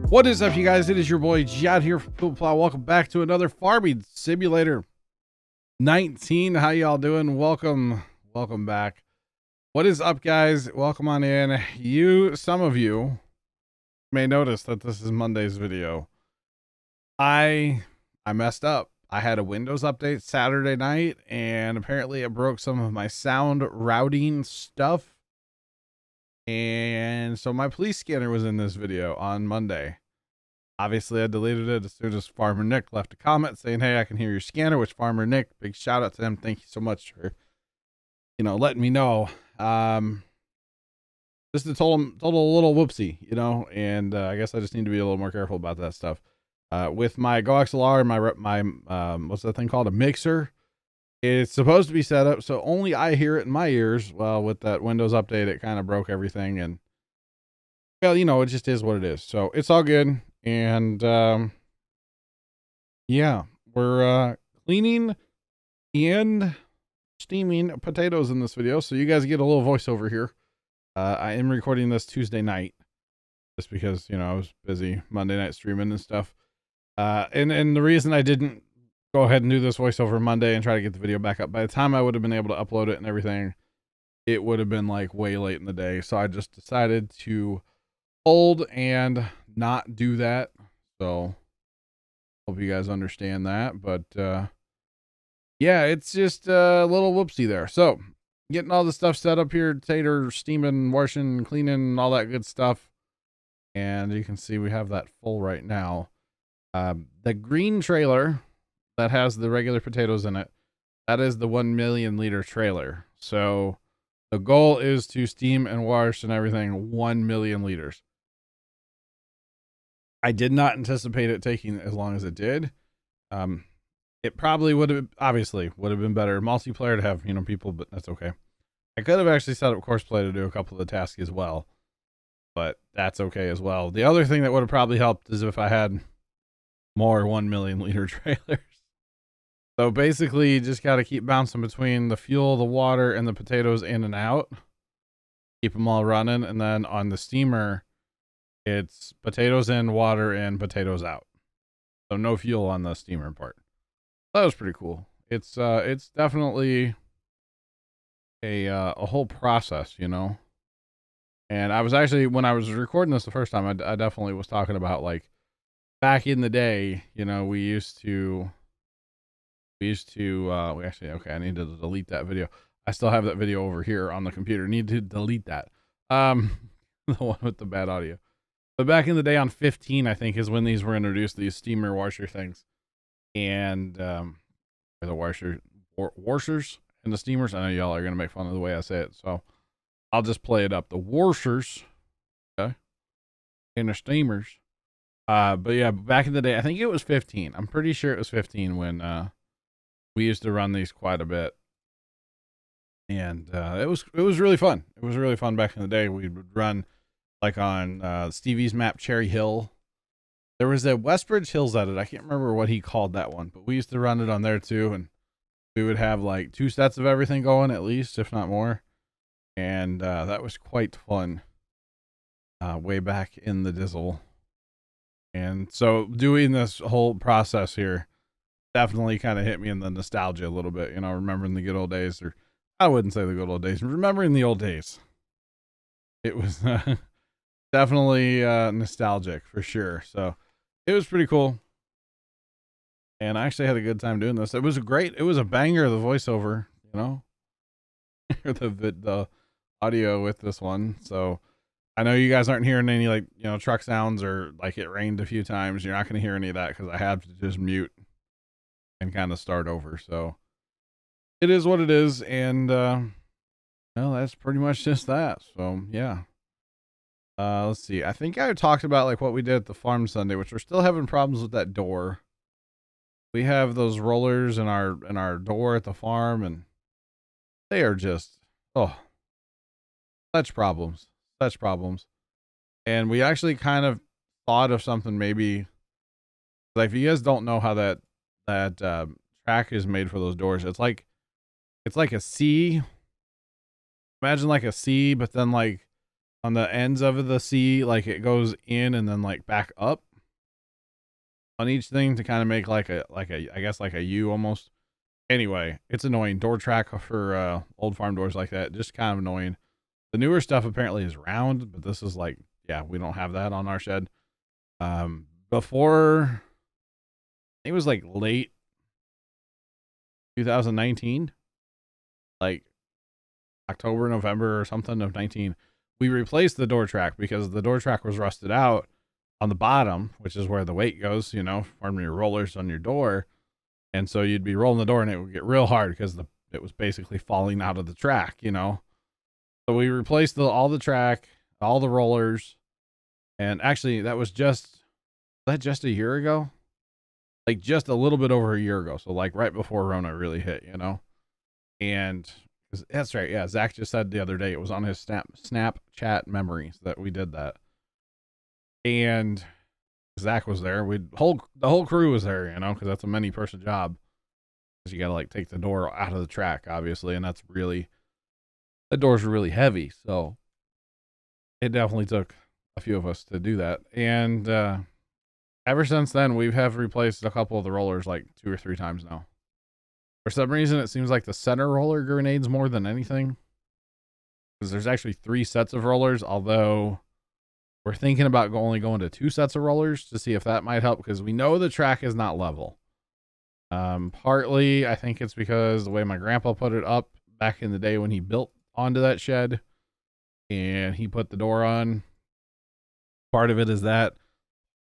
What is up, you guys? It is your boy Jad here from Plow. Welcome back to another farming simulator 19. How y'all doing? Welcome back. What is up, guys? Welcome on in. Some of you may notice that this is Monday's video. I messed up. I had a Windows update Saturday night, and apparently it broke some of my sound routing stuff. And so my police scanner was in this video on Monday. Obviously, I deleted it as soon as Farmer Nick left a comment saying, "Hey, I can hear your scanner," which Farmer Nick, big shout out to him. Thank you so much for, letting me know. Just a total little whoopsie, and I guess I just need to be a little more careful about that stuff. With my GoXLR and my what's that thing called? A mixer. It's supposed to be set up so only I hear it in my ears. Well, with that Windows update, it kind of broke everything, and well, it just is what it is. So it's all good. And yeah, we're cleaning and steaming potatoes in this video, so you guys get a little voiceover here. I am recording this Tuesday night just because I was busy Monday night streaming and stuff. And the reason I didn't go ahead and do this voiceover Monday and try to get the video back up, by the time I would have been able to upload it and everything, it would have been like way late in the day. So I just decided to hold and not do that. So hope you guys understand that. But yeah, it's just a little whoopsie there. So getting all the stuff set up here, tater steaming, washing, cleaning, all that good stuff. And you can see we have that full right now. The green trailer that has the regular potatoes in it, that is the 1 million liter trailer. So the goal is to steam and wash and everything 1 million liters. I did not anticipate it taking as long as it did. It probably would have been better multiplayer to have, people, but that's okay. I could have actually set up Courseplay to do a couple of the tasks as well, but that's okay as well. The other thing that would have probably helped is if I had more 1 million liter trailers. So basically, you just got to keep bouncing between the fuel, the water, and the potatoes in and out. Keep them all running, and then on the steamer, it's potatoes in, water in, potatoes out. So no fuel on the steamer part. That was pretty cool. It's definitely a whole process, And I was actually, when I was recording this the first time, I definitely was talking about, like, back in the day, we used to okay, I need to delete that video. I still have that video over here on the computer. Need to delete that. The one with the bad audio. But back in the day on 15, I think, is when these were introduced, these steamer washer things. And the washers and the steamers. I know y'all are going to make fun of the way I say it, so I'll just play it up. The washers, okay, and the steamers. But yeah, back in the day, I think it was 15. I'm pretty sure it was 15 when we used to run these quite a bit. And it was really fun. It was really fun back in the day. We would run like on Stevie's map, Cherry Hill. There was a Westbridge Hills edit. I can't remember what he called that one, but we used to run it on there too. And we would have like 2 sets of everything going at least, if not more. And that was quite fun way back in the Dizzle. And so doing this whole process here definitely kind of hit me in the nostalgia a little bit, remembering the good old days, or I wouldn't say the good old days, remembering the old days. It was definitely nostalgic for sure. So it was pretty cool. And I actually had a good time doing this. It was a banger, the voiceover, the audio with this one. So I know you guys aren't hearing any truck sounds or like it rained a few times. You're not going to hear any of that because I had to just mute and kind of start over. So it is what it is. And, that's pretty much just that. So yeah. Let's see. I think I talked about like what we did at the farm Sunday, which we're still having problems with that door. We have those rollers in our door at the farm, and they are just, such problems. And we actually kind of thought of something, maybe like, if you guys don't know how that track is made for those doors, it's like a C. Imagine like a C, but then like on the ends of the C, like it goes in and then like back up on each thing to kind of make like a I guess like a U almost. Anyway, it's annoying. Door track for old farm doors like that, just kind of annoying. The newer stuff apparently is round, but this is like, yeah, we don't have that on our shed. Before, it was like late 2019, like October, November or something of 19, we replaced the door track because the door track was rusted out on the bottom, which is where the weight goes, you know, from your rollers on your door. And so you'd be rolling the door and it would get real hard because it was basically falling out of the track, you know. So we replaced all the track, all the rollers. And actually that was just a year ago? Like just a little bit over a year ago. So like right before Rona really hit, you know. And that's right. Yeah. Zach just said the other day, it was on his Snapchat memories that we did that. And Zach was there. The whole crew was there, you know, because that's a many person job. Because you got to like take the door out of the track, obviously, and the doors are really heavy, so it definitely took a few of us to do that. And ever since then, we have replaced a couple of the rollers like 2 or 3 times now. For some reason, it seems like the center roller grenades more than anything, because there's actually 3 sets of rollers, although we're thinking about only going to 2 sets of rollers to see if that might help, because we know the track is not level. Partly, I think it's because the way my grandpa put it up back in the day when he built onto that shed and he put the door on. Part of it is that.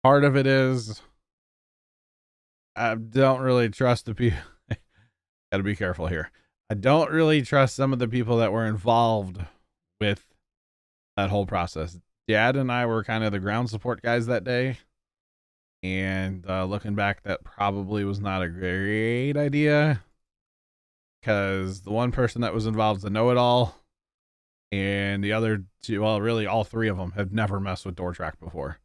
Part of it is I don't really trust the people. Got to be careful here. I don't really trust some of the people that were involved with that whole process. Dad and I were kind of the ground support guys that day. And looking back, that probably was not a great idea. Because the one person that was involved is a know-it-all. And the other 2, well, really all 3 of them have never messed with door track before.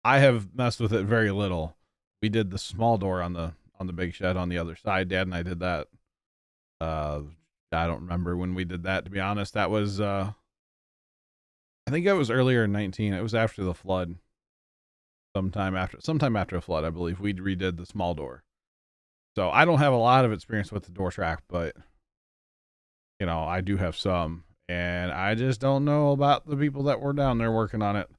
I have messed with it very little. We did the small door on the big shed on the other side. Dad and I did that. I don't remember when we did that, to be honest. That was I think it was earlier in 19. It was after the flood. Sometime after the flood, I believe we redid the small door. So I don't have a lot of experience with the door track, but you know, I do have some, and I just don't know about the people that were down there working on it.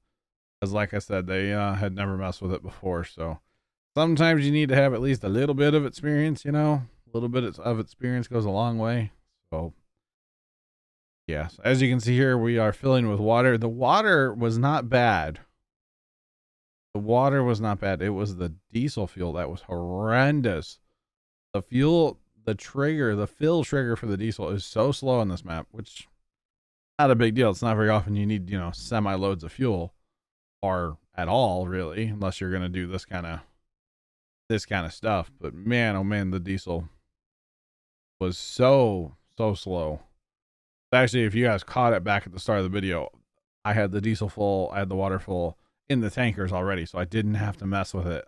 Because like I said, they had never messed with it before. So sometimes you need to have at least a little bit of experience, you know, a little bit of experience goes a long way. So yes, as you can see here, we are filling with water. The water was not bad. The water was not bad. It was the diesel fuel that was horrendous. The fuel, the fill trigger for the diesel is so slow on this map, which not a big deal. It's not very often you need, you know, semi loads of fuel, or at all really, unless you're going to do this kind of stuff. But man, oh man, the diesel was so slow. Actually, if you guys caught it back at the start of the video, I had the diesel full, I had the water full in the tankers already, so I didn't have to mess with it,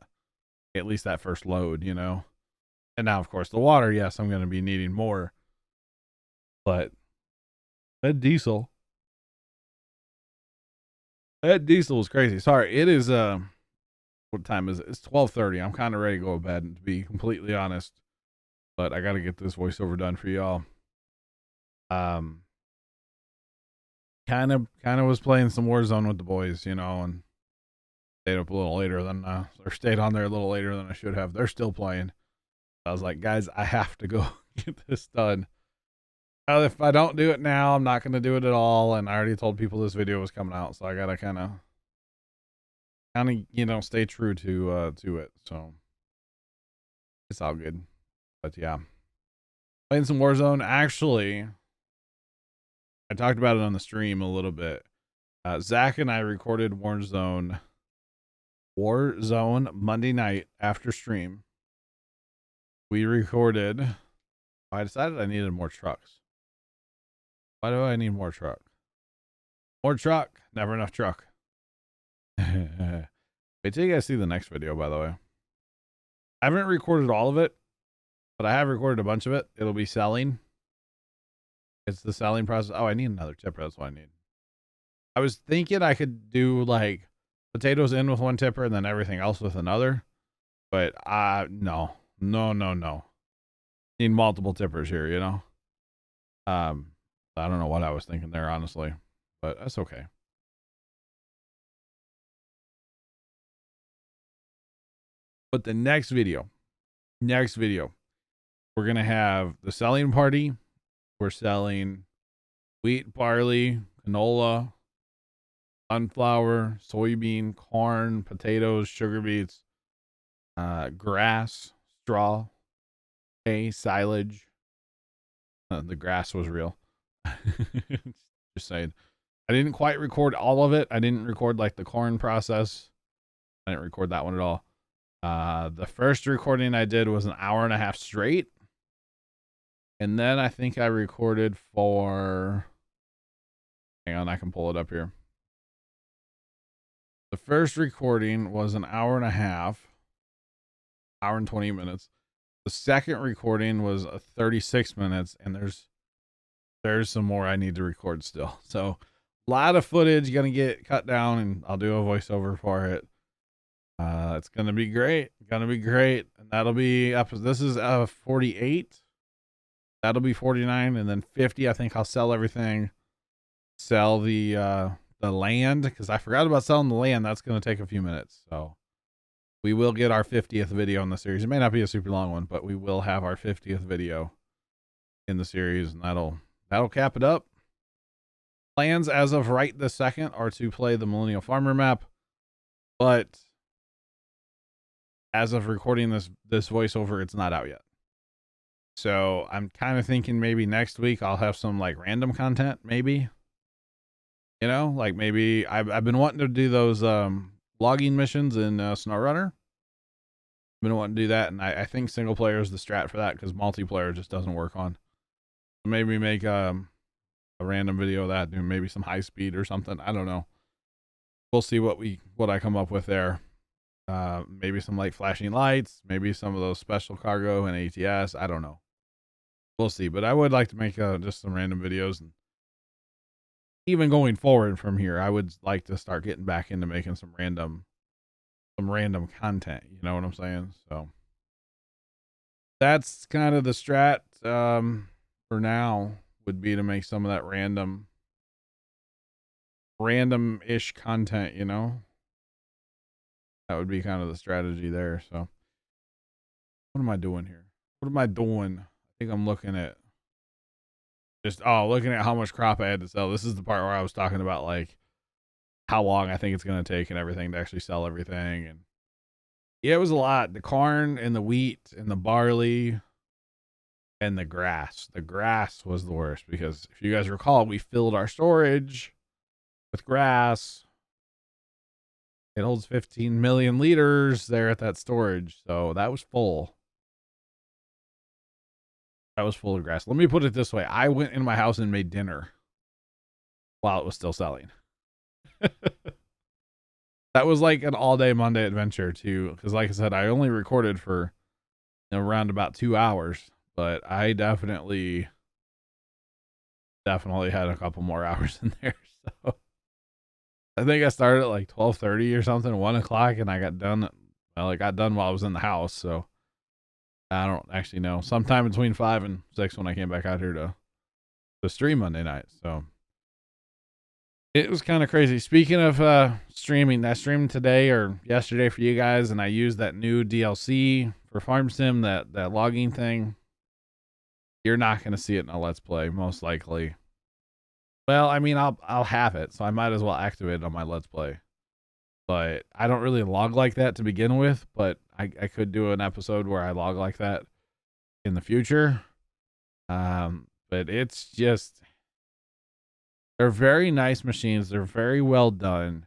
at least that first load, you know. And now of course the water, yes, I'm going to be needing more, but that diesel was crazy. Sorry, it is what time is it? It's 12:30. I'm kind of ready to go to bed, to be completely honest, but I got to get this voiceover done for y'all. Kind of was playing some Warzone with the boys, you know, and stayed up a little later than or stayed on there a little later than I should have. They're still playing. I was like, guys, I have to go get this done. If I don't do it now, I'm not going to do it at all. And I already told people this video was coming out, so I got to kind of, you know, stay true to it. So it's all good. But yeah, playing some Warzone. Actually, I talked about it on the stream a little bit. Zach and I recorded Warzone Monday night after stream. We recorded. I decided I needed more trucks. Why do I need more truck? More truck, never enough truck. Wait till you guys see the next video, by the way. I haven't recorded all of it, but I have recorded a bunch of it. It'll be selling. It's the selling process. Oh, I need another tipper. That's what I need. I was thinking I could do like potatoes in with one tipper and then everything else with another. But no. Need multiple tippers here, you know? I don't know what I was thinking there, honestly. But that's okay. But the next video, we're going to have the selling party. We're selling wheat, barley, canola, sunflower, soybean, corn, potatoes, sugar beets, grass, straw, hay, silage. The grass was real. Just saying. I didn't quite record all of it. I didn't record like the corn process. I didn't record that one at all. The first recording I did was an hour and a half straight. And then I think I recorded for, hang on, I can pull it up here. The first recording was an hour and a half, hour and 20 minutes. The second recording was 36 minutes, and there's some more I need to record still. So a lot of footage going to get cut down, and I'll do a voiceover for it. It's going to be great. And that'll be up. This is 48. That'll be 49. And then 50, I think I'll sell everything. Sell the land, because I forgot about selling the land. That's going to take a few minutes. So we will get our 50th video in the series. It may not be a super long one, but we will have our 50th video in the series, and that'll cap it up. Plans as of right this second are to play the Millennial Farmer map, but as of recording this voiceover, it's not out yet. So I'm kind of thinking maybe next week I'll have some like random content, maybe. You know, like maybe I've been wanting to do those logging missions in SnowRunner. I've been wanting to do that, and I think single player is the strat for that because multiplayer just doesn't work on. Maybe make a random video of that, do maybe some high speed or something. I don't know. We'll see what I come up with there. Maybe some like flashing lights, maybe some of those special cargo and ATS. I don't know. We'll see. But I would like to make just some random videos, and even going forward from here, I would like to start getting back into making some random content. You know what I'm saying? So that's kind of the strat for now, would be to make some of that random-ish content, you know? That would be kind of the strategy there. So what am I doing here? I think I'm looking at looking at how much crop I had to sell. This is the part where I was talking about like how long I think it's going to take and everything to actually sell everything. And yeah, it was a lot. The corn and the wheat and the barley and the grass. The grass was the worst because if you guys recall, we filled our storage with grass. It holds 15 million liters there at that storage. So that was full. That was full of grass. Let me put it this way. I went in my house and made dinner while it was still selling. That was like an all-day Monday adventure too. Because like I said, I only recorded for around about 2 hours. But I definitely had a couple more hours in there. So I think I started at like 12:30 or something, 1 o'clock, and I got done. Well, I got done while I was in the house. So I don't actually know. Sometime between 5 and 6 when I came back out here to stream Monday night. So it was kind of crazy. Speaking of streaming, I streamed today or yesterday for you guys, and I used that new DLC for Farm Sim, that logging thing. You're not going to see it in a Let's Play, most likely. Well, I mean, I'll have it, so I might as well activate it on my Let's Play. But I don't really log like that to begin with, but I could do an episode where I log like that in the future. But it's just, they're very nice machines. They're very well done.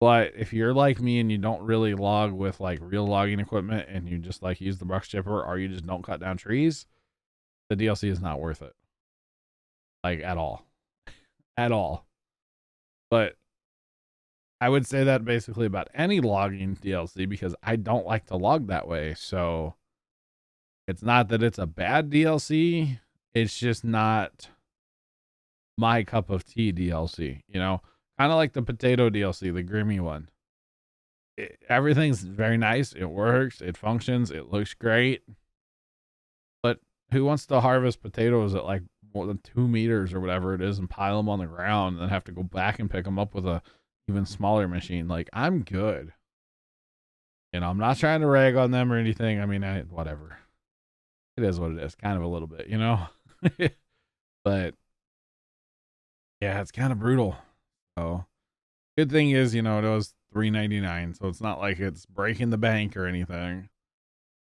But if you're like me and you don't really log with like real logging equipment and you just like use the brush chipper, or you just don't cut down trees, the DLC is not worth it. Like at all. At all. But I would say that basically about any logging DLC because I don't like to log that way. So it's not that it's a bad DLC. It's just not my cup of tea DLC, you know? kind of like the potato DLC, the Grimmy one. Everything's very nice. It works. It functions. It looks great. But who wants to harvest potatoes at like more than 2 meters or whatever it is and pile them on the ground and then have to go back and pick them up with a even smaller machine? Like, I'm good. I'm not trying to rag on them or anything. I mean, whatever. It is what it is. Kind of a little bit, But yeah, it's kind of brutal. So good thing is, it was $3.99, so it's not like it's breaking the bank or anything.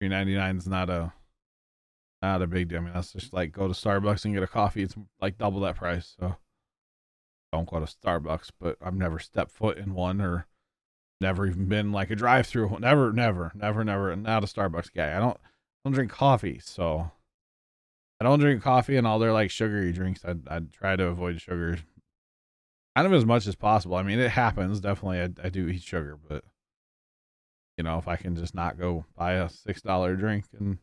$3.99 is not a big deal. I mean, that's just like go to Starbucks and get a coffee. It's like double that price. So don't go to Starbucks, but I've never stepped foot in one or never even been like a drive-through. Never. Not a Starbucks guy. I don't drink coffee, so I don't drink coffee and all their like sugary drinks. I'd try to avoid sugar kind of as much as possible. I mean, it happens. Definitely, I do eat sugar, but if I can just not go buy a $6 drink and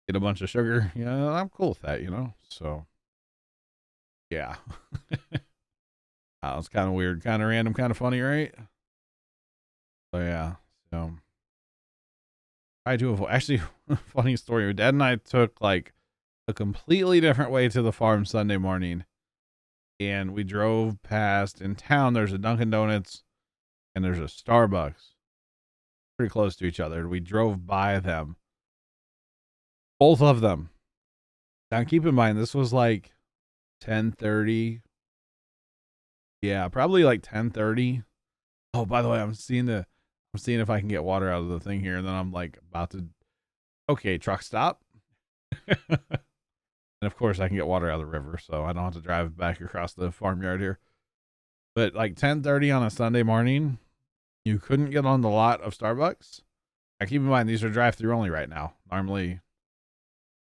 get a bunch of sugar, I'm cool with that, So, yeah. It's kind of weird, kind of random, kind of funny, right? So, yeah. So, try to avoid. Actually, funny story. My dad and I took like a completely different way to the farm Sunday morning. And we drove past in town. There's a Dunkin' Donuts and there's a Starbucks pretty close to each other. We drove by them, both of them. Now keep in mind, this was like 10:30. Yeah, probably like 10:30. Oh, by the way, I'm seeing if I can get water out of the thing here. And then I'm like about to, okay, truck stop. And of course I can get water out of the river, so I don't have to drive back across the farmyard here. But like 10:30 on a Sunday morning, you couldn't get on the lot of Starbucks. Now keep in mind, these are drive-through only right now. Normally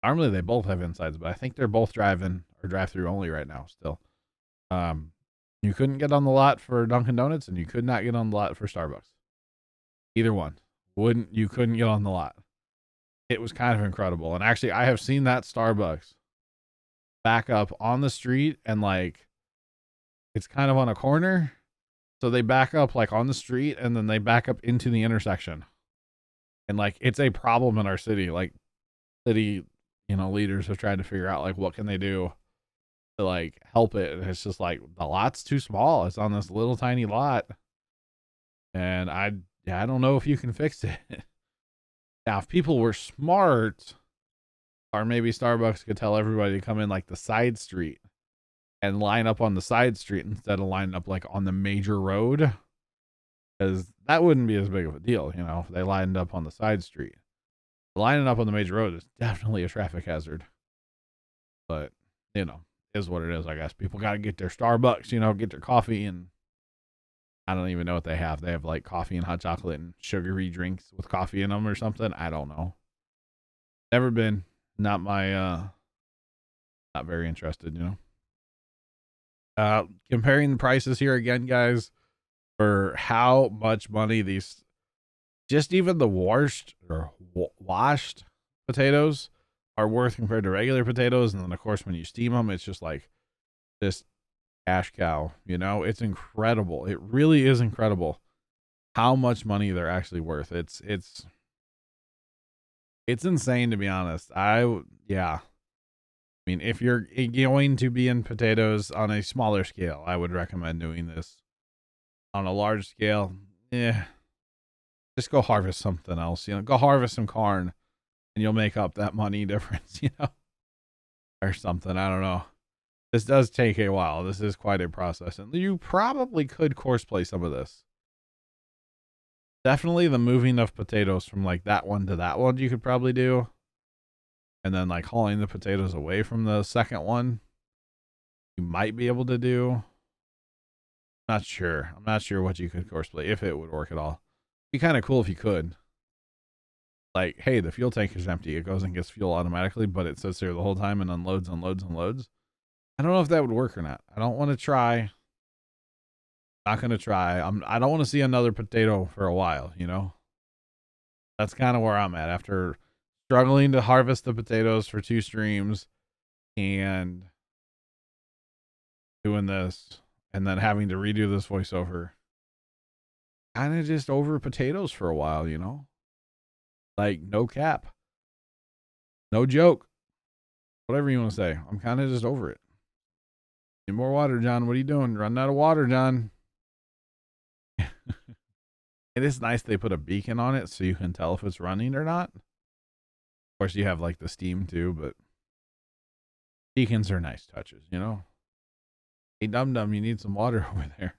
they both have insides, but I think they're both drive-through only right now still. You couldn't get on the lot for Dunkin' Donuts and you could not get on the lot for Starbucks. Either one. You couldn't get on the lot. It was kind of incredible. And actually I have seen that Starbucks back up on the street and like it's kind of on a corner, so they back up like on the street and then they back up into the intersection, and like it's a problem in our city. Like city leaders have tried to figure out like what can they do to like help it, and it's just like the lot's too small. It's on this little tiny lot, and I don't know if you can fix it. Now if people were smart, or maybe Starbucks could tell everybody to come in like the side street and line up on the side street instead of lining up like on the major road, because that wouldn't be as big of a deal, if they lined up on the side street. Lining up on the major road is definitely a traffic hazard. But, is what it is, I guess. People got to get their Starbucks, get their coffee, and I don't even know what they have. They have like coffee and hot chocolate and sugary drinks with coffee in them or something. I don't know. Never been. Not my, not very interested, Comparing the prices here again, guys, for how much money these, just even the washed potatoes are worth compared to regular potatoes. And then of course, when you steam them, it's just like this cash cow, it's incredible. It really is incredible how much money they're actually worth. It's insane, to be honest. I mean, if you're going to be in potatoes on a smaller scale, I would recommend doing this. On a large scale, just go harvest something else. Go harvest some corn, and you'll make up that money difference, or something. I don't know. This does take a while. This is quite a process, and you probably could course play some of this. Definitely the moving of potatoes from like that one to that one you could probably do. And then like hauling the potatoes away from the second one, you might be able to do. Not sure. I'm not sure what you could course play, if it would work at all. It'd be kind of cool if you could. Like, hey, the fuel tank is empty. It goes and gets fuel automatically, but it sits there the whole time and unloads. I don't know if that would work or not. I don't want to try. Not going to try. I don't want to see another potato for a while, That's kind of where I'm at after struggling to harvest the potatoes for 2 streams and doing this. and then having to redo this voiceover. Kind of just over potatoes for a while, you know? Like, no cap. No joke. Whatever you want to say. I'm kind of just over it. Need more water, John. What are you doing? Running out of water, John. It is nice they put a beacon on it so you can tell if it's running or not. Of course, you have like the steam too, but beacons are nice touches, you know? Hey, Dum Dum, you need some water over there.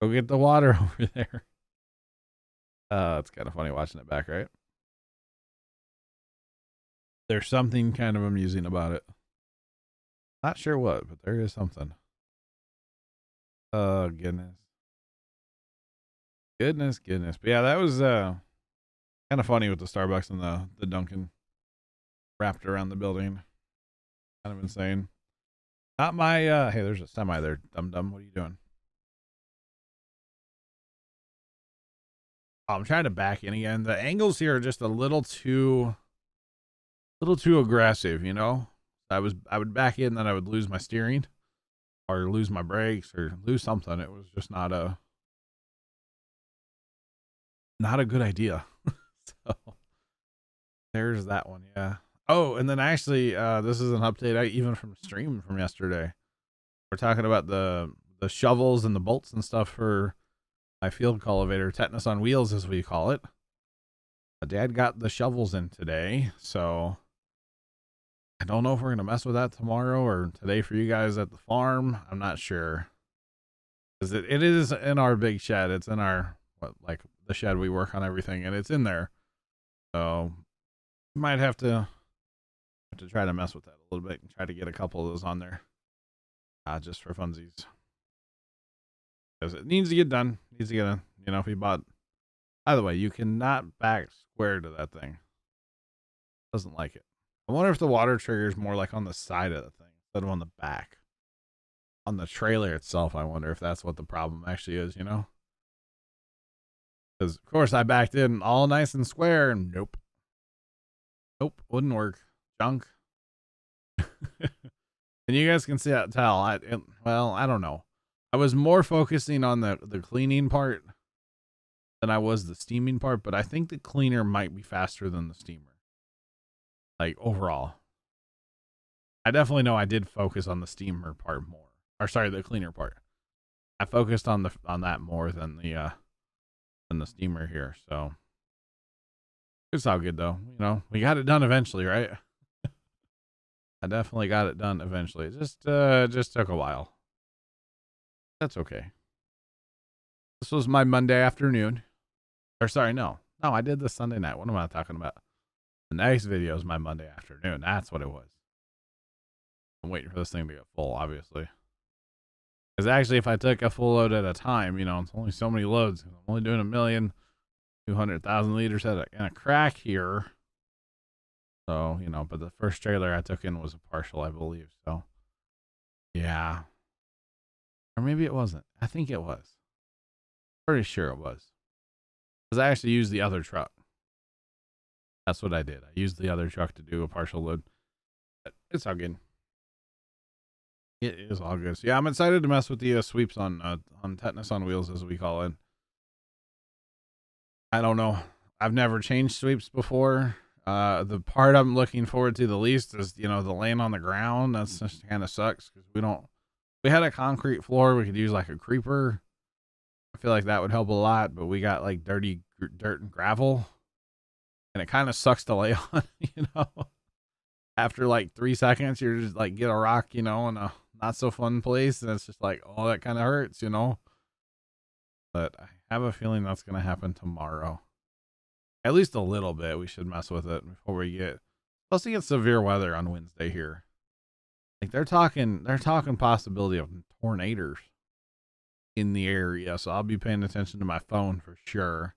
Go get the water over there. It's kind of funny watching it back, right? There's something kind of amusing about it. Not sure what, but there is something. Oh, goodness. Goodness. But yeah, that was kind of funny with the Starbucks and the Dunkin' wrapped around the building. Kind of insane. Not my, hey, there's a semi there, Dum Dum. What are you doing? Oh, I'm trying to back in again. The angles here are just a little too aggressive, you know? I would back in, then I would lose my steering or lose my brakes or lose something. It was just not a good idea. So there's that one. Yeah. Oh, and then actually, this is an update even from stream from yesterday. We're talking about the shovels and the bolts and stuff for my field cultivator, tetanus on wheels, as we call it. Dad got the shovels in today, so I don't know if we're going to mess with that tomorrow or today for you guys at the farm. I'm not sure. Because it is in our big shed. It's in our, like the shed we work on everything, and it's in there. So we might have to try to mess with that a little bit and try to get a couple of those on there. Just for funsies. Because it needs to get done. Needs to get done. You know, if we bought... By the way, you cannot back square to that thing. Doesn't like it. I wonder if the water trigger is more like on the side of the thing instead of on the back. On the trailer itself, I wonder if that's what the problem actually is, you know? Because, of course, I backed in all nice and square, and nope. Nope, wouldn't work. Junk. And you guys can see that, tell. Well, I don't know. I was more focusing on the cleaning part than I was the steaming part, but I think the cleaner might be faster than the steamer. Like, overall. I definitely know I did focus on the steamer part more. Or, sorry, the cleaner part. I focused on that more than the steamer here, so. It's all good, though. You know, we got it done eventually, right? I definitely got it done eventually. It just took a while. That's okay. This was my Monday afternoon. Or, sorry, no. No, I did this Sunday night. What am I talking about? The next video is my Monday afternoon. That's what it was. I'm waiting for this thing to get full, obviously. Because actually, if I took a full load at a time, you know, it's only so many loads. I'm only doing 1,200,000 liters in a crack here. So, you know, but the first trailer I took in was a partial, I believe. So, yeah. Or maybe it wasn't. I think it was. Pretty sure it was. Because I actually used the other truck. That's what I did. I used the other truck to do a partial load. But it's all good. It is all good. So yeah, I'm excited to mess with the sweeps on tetanus on wheels, as we call it. I don't know. I've never changed sweeps before. The part I'm looking forward to the least is, you know, the laying on the ground. That's just kind of sucks because we had a concrete floor. We could use like a creeper. I feel like that would help a lot, but we got like dirty dirt and gravel. And it kind of sucks to lay on, you know. After like 3 seconds, you're just like, get a rock, you know, in a not so fun place. And it's just like, oh, that kind of hurts, you know. But I have a feeling that's going to happen tomorrow. At least a little bit. We should mess with it before we get, supposed to get severe weather on Wednesday here. Like they're talking possibility of tornadoes in the area. So I'll be paying attention to my phone for sure.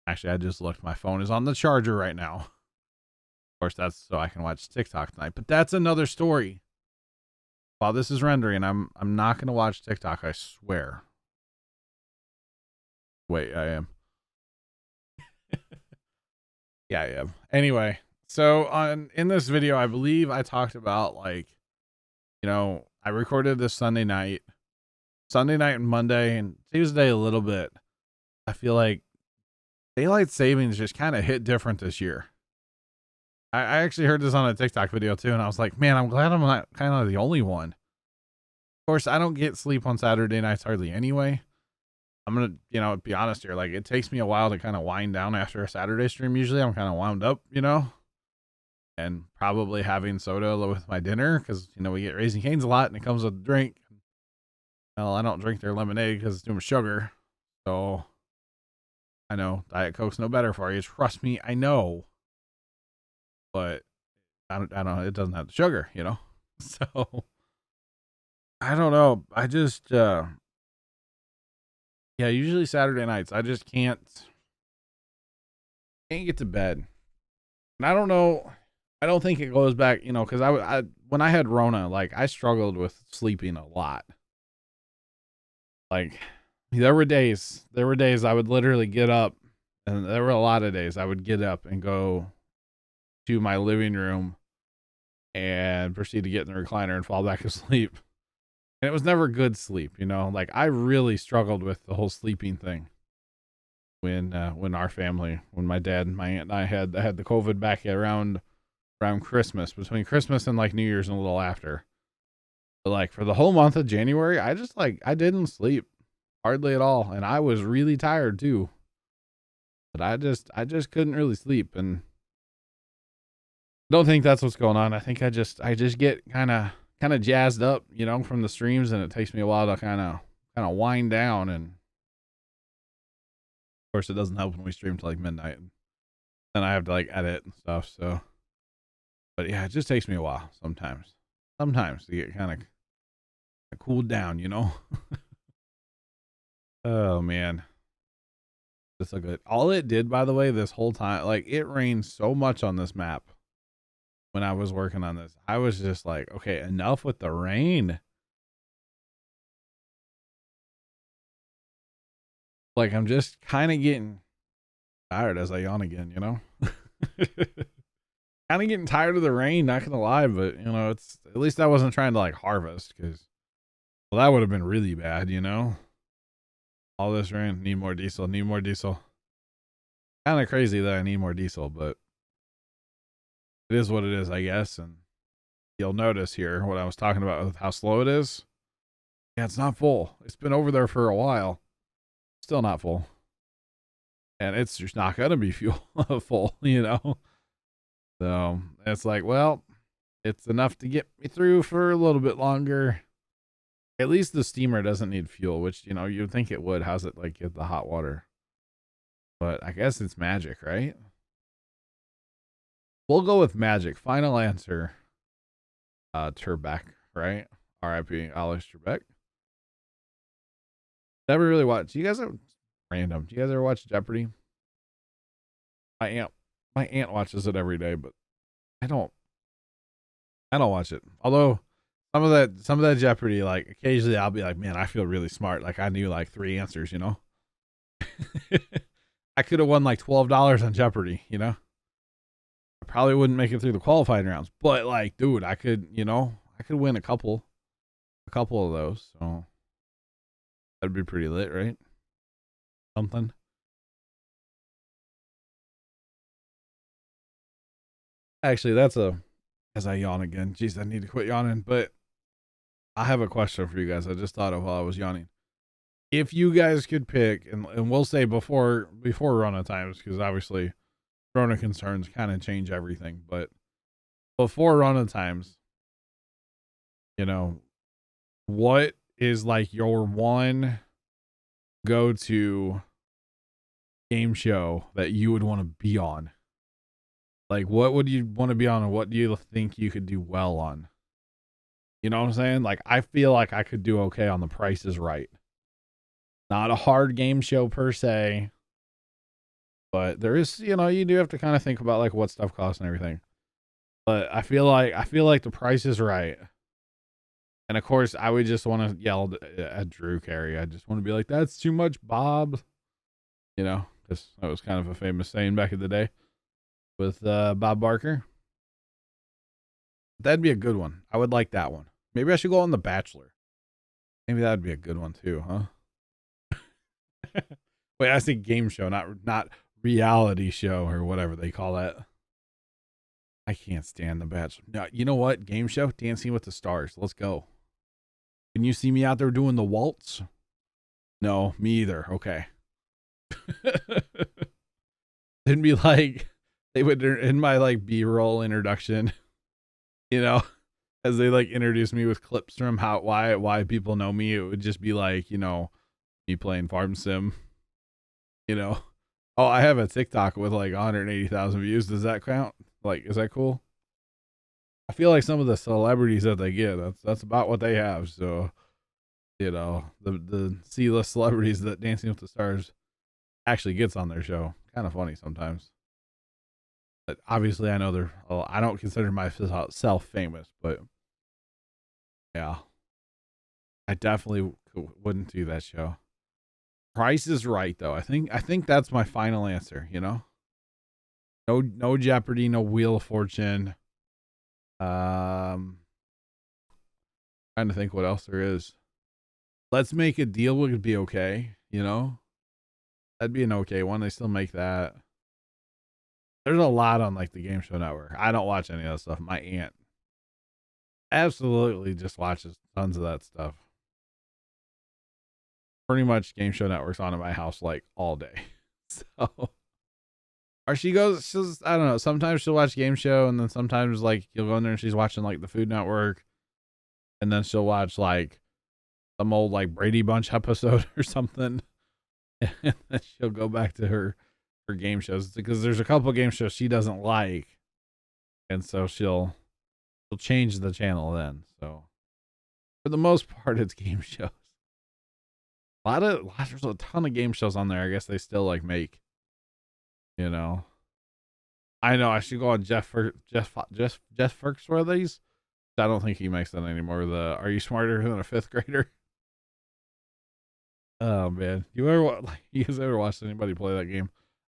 Actually, I just looked. My phone is on the charger right now. Of course, that's so I can watch TikTok tonight. But that's another story. While this is rendering, I'm not going to watch TikTok, I swear. Wait, I am. Yeah, I am. Anyway, so in this video, I believe I talked about, like, you know, I recorded this Sunday night. Sunday night and Monday and Tuesday a little bit. I feel like daylight savings just kind of hit different this year. I actually heard this on a TikTok video too, and I was like, man, I'm glad I'm not kind of the only one. Of course, I don't get sleep on Saturday nights hardly anyway. I'm going to, be honest here. Like, it takes me a while to kind of wind down after a Saturday stream. Usually I'm kind of wound up, and probably having soda with my dinner because, we get Raising Cane's a lot and it comes with a drink. Well, I don't drink their lemonade because it's too much sugar. So I know Diet Coke's no better for you. Trust me, I know. But I don't know. It doesn't have the sugar, So I don't know. I just, usually Saturday nights, I just can't get to bed. And I don't know. I don't think it goes back, because I when I had Rona, like I struggled with sleeping a lot. Like there were days I would literally get up, and there were a lot of days I would get up and go to my living room and proceed to get in the recliner and fall back asleep. And it was never good sleep, like I really struggled with the whole sleeping thing when our family, when my dad and my aunt and I had the COVID back around Christmas, between Christmas and like New Year's and a little after. But like for the whole month of January, I just I didn't sleep hardly at all. And I was really tired too, but I just couldn't really sleep. And don't think that's what's going on. I think I just get kind of jazzed up, from the streams, and it takes me a while to kind of wind down. And of course, it doesn't help when we stream till like midnight, and I have to like edit and stuff. So, but yeah, it just takes me a while sometimes to get kind of cooled down, Oh man, it's so good. All it did, by the way, this whole time, like it rained so much on this map. When I was working on this, I was just like, okay, enough with the rain. Like, I'm just kind of getting tired as I yawn again, kind of getting tired of the rain, not gonna lie, but it's at least I wasn't trying to like harvest, because that would have been really bad, all this rain. Need more diesel. Kind of crazy that I need more diesel, but it is what it is, I guess. And you'll notice here what I was talking about with how slow it is. Yeah, it's not full. It's been over there for a while. Still not full. And it's just not going to be full full, So it's like, well, it's enough to get me through for a little bit longer. At least the steamer doesn't need fuel, which, you'd think it would. How's it like get the hot water? But I guess it's magic, right? We'll go with magic. Final answer. Turbeck, right? R.I.P. Alex Trebek. Never really watched. You guys are random. Do you guys ever watch Jeopardy? My aunt watches it every day, but I don't watch it. Although some of that Jeopardy, like occasionally I'll be like, man, I feel really smart. Like I knew like 3 answers, I could have won like $12 on Jeopardy, I probably wouldn't make it through the qualifying rounds, but like, dude, I could win a couple of those. So that'd be pretty lit, right? Something. Actually, as I yawn again. Jeez, I need to quit yawning, but I have a question for you guys. I just thought of while I was yawning. If you guys could pick, and we'll say before Rona times, because obviously Rona concerns kind of change everything, but before Rona times, what is like your one go-to game show that you would want to be on? Like, what would you want to be on, and what do you think you could do well on? You know what I'm saying? Like, I feel like I could do okay on The Price is Right. Not a hard game show per se, but there is, you do have to kind of think about like what stuff costs and everything. But I feel like The Price is Right. And of course, I would just want to yell at Drew Carey. I just want to be like, "That's too much, Bob." Because that was kind of a famous saying back in the day with Bob Barker. That'd be a good one. I would like that one. Maybe I should go on The Bachelor. Maybe that'd be a good one too, huh? Wait, I say game show, not reality show or whatever they call that. I can't stand The Bachelor. No, you know what? Game show, Dancing with the Stars. Let's go. Can you see me out there doing the waltz? No, me either. Okay. It'd be like they would in my like B-roll introduction, you know, as they like introduce me with clips from why people know me. It would just be like, me playing Farm Sim, you know. Oh, I have a TikTok with like 180,000 views. Does that count? Like, is that cool? I feel like some of the celebrities that they get, that's about what they have. So, the C-list celebrities that Dancing with the Stars actually gets on their show. Kind of funny sometimes. But obviously, I know I don't consider myself famous, but yeah, I definitely wouldn't do that show. Price is Right, though. I think that's my final answer. No Jeopardy, no Wheel of Fortune. Trying to think what else there is. Let's Make a Deal would be okay. That'd be an okay one. They still make that. There's a lot on like the Game Show Network. I don't watch any of that stuff. My aunt absolutely just watches tons of that stuff. Pretty much Game Show Network's on at my house like all day. So, or I don't know. Sometimes she'll watch Game Show, and then sometimes like you'll go in there and she's watching like the Food Network, and then she'll watch like some old like Brady Bunch episode or something, and then she'll go back to her game shows because there's a couple game shows she doesn't like, and so she'll change the channel then. So for the most part, it's game shows. There's a ton of game shows on there. I guess they still like make. I know I should go on Jeff Foxworthy's. I don't think he makes that anymore. Are you smarter than a fifth grader? Oh man, you guys ever watched anybody play that game?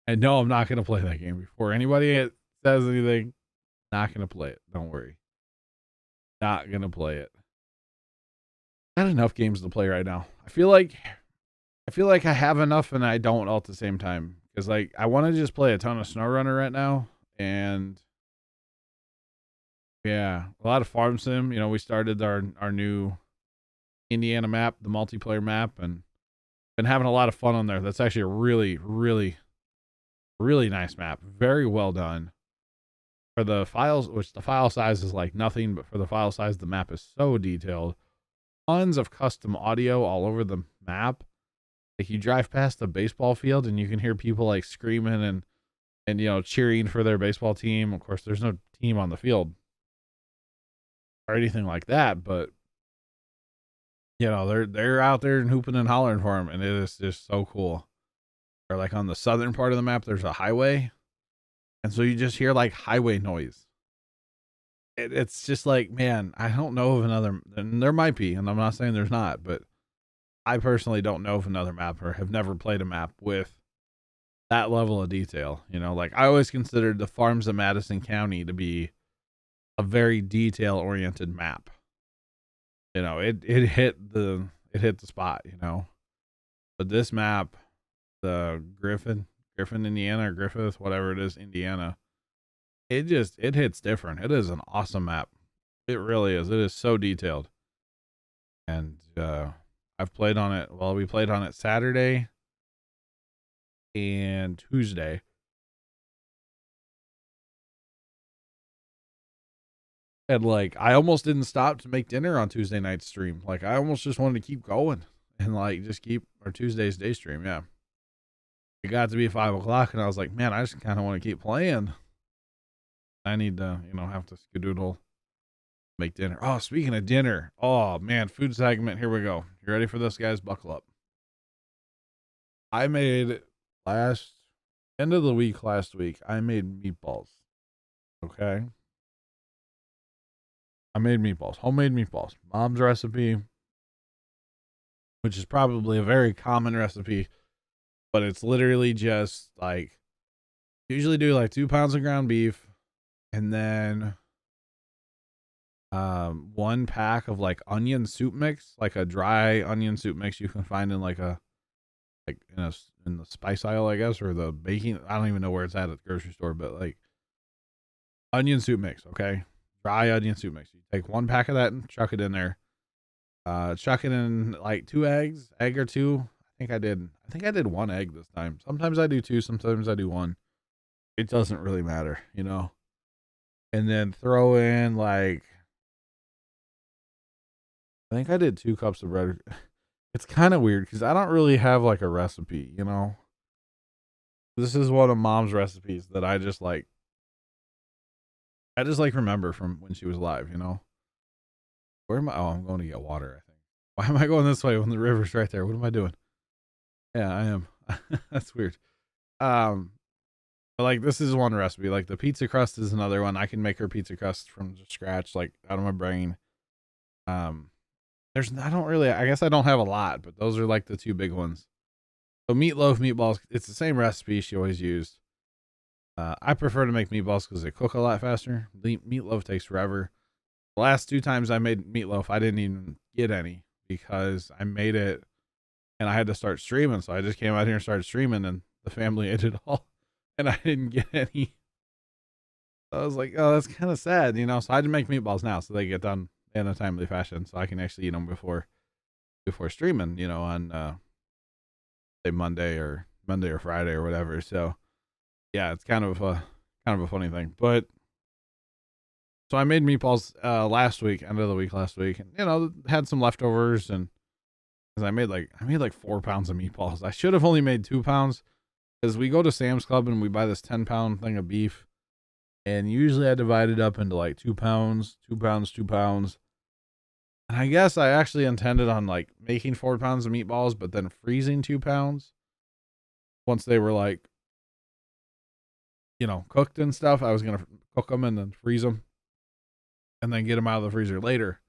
And no, I'm not gonna play that game before anybody says anything. Not gonna play it. Don't worry. Not gonna play it. Got enough games to play right now. I feel like I have enough and I don't all at the same time. Because like I want to just play a ton of SnowRunner right now. And yeah, a lot of Farm Sim. We started our new Indiana map, the multiplayer map, and been having a lot of fun on there. That's actually a really, really, really nice map. Very well done. For the files, which the file size is like nothing, but for the file size, the map is so detailed. Tons of custom audio all over the map. Like you drive past the baseball field and you can hear people like screaming and cheering for their baseball team. Of course, there's no team on the field or anything like that, but they're out there and hooping and hollering for them, and it is just so cool. Or like on the southern part of the map, there's a highway, and so you just hear like highway noise. It's just like, man, I don't know of another, and there might be, and I'm not saying there's not, but I personally don't know of another map or have never played a map with that level of detail. Like I always considered the farms of Madison County to be a very detail oriented map. It hit the spot, but this map, the Griffin, Indiana, or Griffith, whatever it is, Indiana, it hits different. It is an awesome map. It really is. It is so detailed. And, I've played on it. Well, we played on it Saturday and Tuesday. And like, I almost didn't stop to make dinner on Tuesday night stream. Like, I almost just wanted to keep going and like just keep our Tuesday's day stream. Yeah. It got to be 5:00 and I was like, man, I just kind of want to keep playing. I need to, have to skedoodle, make dinner. Oh, speaking of dinner. Oh man, food segment. Here we go. You ready for this, guys? Buckle up. I made end of the week last week. I made meatballs. Okay. I made meatballs, homemade meatballs, mom's recipe, which is probably a very common recipe, but it's literally just like, usually do like 2 pounds of ground beef and then one pack of like onion soup mix, like a dry onion soup mix you can find in like a like in the spice aisle, I guess, or the baking. I don't even know where it's at the grocery store, but like onion soup mix, okay, dry onion soup mix. You take one pack of that and chuck it in there. Chuck it in like egg or two. I think I did one egg this time. Sometimes I do two, sometimes I do one. It doesn't really matter, you know. And then throw in like I think I did 2 cups of bread. It's kind of weird because I don't really have like a recipe, you know. This is one of mom's recipes that I just like remember from when she was alive, you know. Where am I? Oh, I'm going to get water, I think. Why am I going this way when the river's right there? What am I doing? Yeah, I am. That's weird. Um, but like this is one recipe. Like the pizza crust is another one. I can make her pizza crust from scratch, like out of my brain. Um, I don't really, I guess I don't have a lot, but those are like the two big ones. So meatloaf meatballs, it's the same recipe she always used. I prefer to make meatballs because they cook a lot faster. Meatloaf takes forever. The last 2 times I made meatloaf, I didn't even get any because I made it and I had to start streaming. So I just came out here and started streaming, and the family ate it all, and I didn't get any. So I was like, oh, that's kind of sad, you know. So I had to make meatballs now, so they get done in a timely fashion, so I can actually eat them before streaming, you know, on say Monday or Friday or whatever. So yeah, it's kind of a funny thing, but. So I made meatballs last week, end of the week last week, and you know had some leftovers, and because I made like 4 pounds of meatballs. I should have only made 2 pounds because we go to Sam's Club and we buy this 10-pound thing of beef, and usually I divide it up into like 2 pounds, 2 pounds, 2 pounds. And I guess I actually intended on like making 4 pounds of meatballs, but then freezing 2 pounds once they were like, you know, cooked and stuff. I was gonna cook them and then freeze them and then get them out of the freezer later.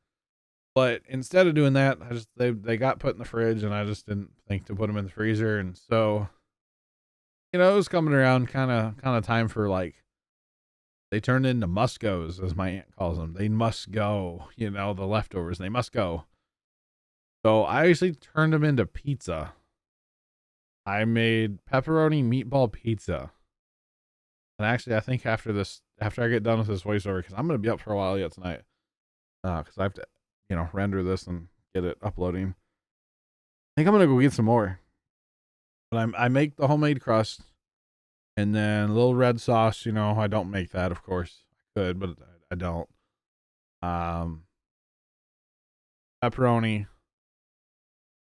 But instead of doing that, they got put in the fridge, and I just didn't think to put them in the freezer. And so, you know, it was coming around kind of time for like they turned into must-goes, as my aunt calls them. They must go, you know, the leftovers, they must go. So I actually turned them into pizza. I made pepperoni meatball pizza. And actually, I think after I get done with this voiceover, because I'm going to be up for a while yet tonight, because I have to, you know, render this and get it uploading. I think I'm going to go get some more. But I make the homemade crust, and then a little red sauce. You know, I don't make that, of course. I could, but I don't. Pepperoni,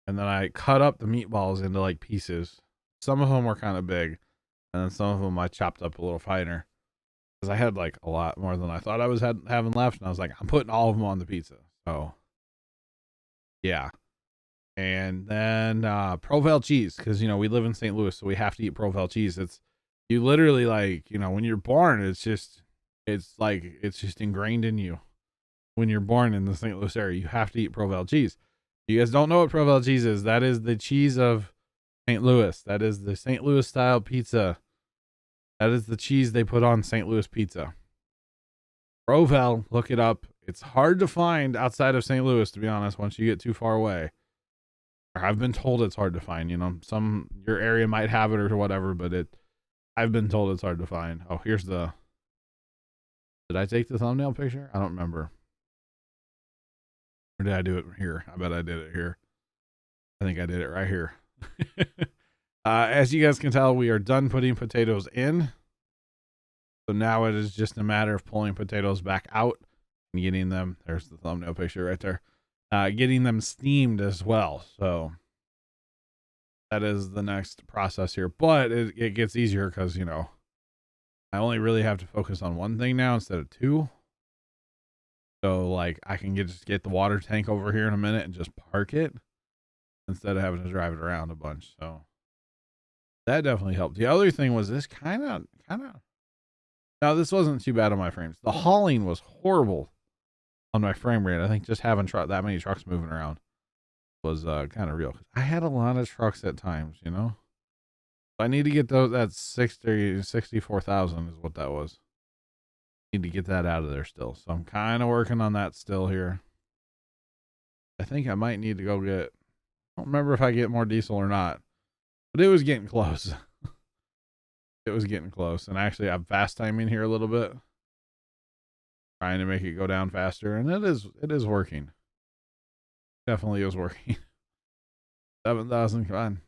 and then I cut up the meatballs into like pieces. Some of them were kind of big, and then some of them I chopped up a little finer because I had like a lot more than I thought I was having left, and I was like, I'm putting all of them on the pizza. So yeah. And then Provel cheese, because you know we live in St. Louis, so we have to eat Provel cheese. It's you literally like, you know, when you're born, it's just ingrained in you. When you're born in the St. Louis area, you have to eat Provel cheese. You guys don't know what Provel cheese is? That is the cheese of St. Louis. That is the St. Louis style pizza. That is the cheese they put on St. Louis pizza. Provel, look it up. It's hard to find outside of St. Louis, to be honest, once you get too far away. I've been told it's hard to find, you know, your area might have it or whatever, but I've been told it's hard to find. Oh, did I take the thumbnail picture? I don't remember. Or did I do it here? I bet I did it here. I think I did it right here. As you guys can tell, we are done putting potatoes in. So now it is just a matter of pulling potatoes back out and getting them. There's the thumbnail picture right there. Getting them steamed as well. So that is the next process here, but it gets easier because, you know, I only really have to focus on one thing now instead of two. So like I can just get the water tank over here in a minute and just park it instead of having to drive it around a bunch. So that definitely helped. The other thing was this kind of, now this wasn't too bad on my frames. The hauling was horrible on my frame rate. I think just having that many trucks moving around was kind of real. I had a lot of trucks at times, you know. I need to get that 64,000 is what that was. Need to get that out of there still. So I'm kind of working on that still here. I think I might need to go get, I don't remember if I get more diesel or not, but it was getting close. It was getting close. And actually I'm fast timing here a little bit, trying to make it go down faster. And it is working. Definitely is working. 7,000, come on.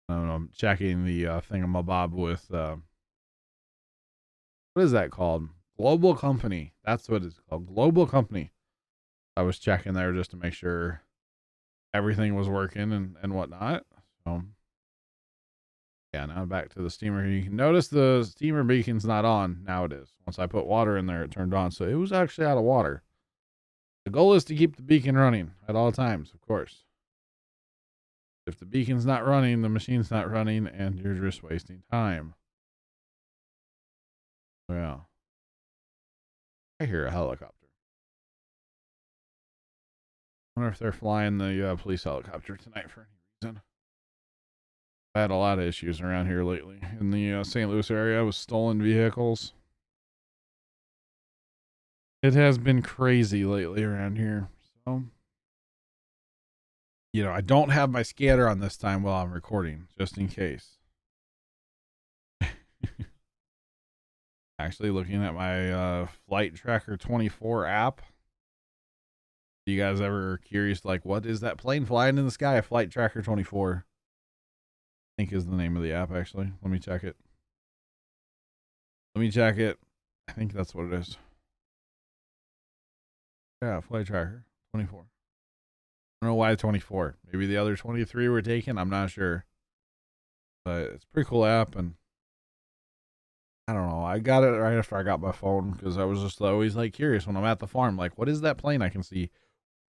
I'm checking the thingamabob with, what is that called? Global Company. That's what it's called. Global Company. I was checking there just to make sure everything was working and whatnot. So yeah, now back to the steamer. You can notice the steamer beacon's not on. Now it is. Once I put water in there, it turned on. So it was actually out of water. The goal is to keep the beacon running at all times, of course. If the beacon's not running, the machine's not running, and you're just wasting time. Well, I hear a helicopter. I wonder if they're flying the police helicopter tonight for any reason. I had a lot of issues around here lately in the St. Louis area with stolen vehicles. It has been crazy lately around here. So, you know, I don't have my scanner on this time while I'm recording, just in case. Actually looking at my Flight Tracker 24 app. You guys ever curious, like, what is that plane flying in the sky? Flight Tracker 24. I think is the name of the app, actually. Let me check it. I think that's what it is. Yeah, Flight Tracker 24. I don't know why 24. Maybe the other 23 were taken. I'm not sure. But it's a pretty cool app, and I don't know. I got it right after I got my phone because I was just always like curious when I'm at the farm. Like, what is that plane I can see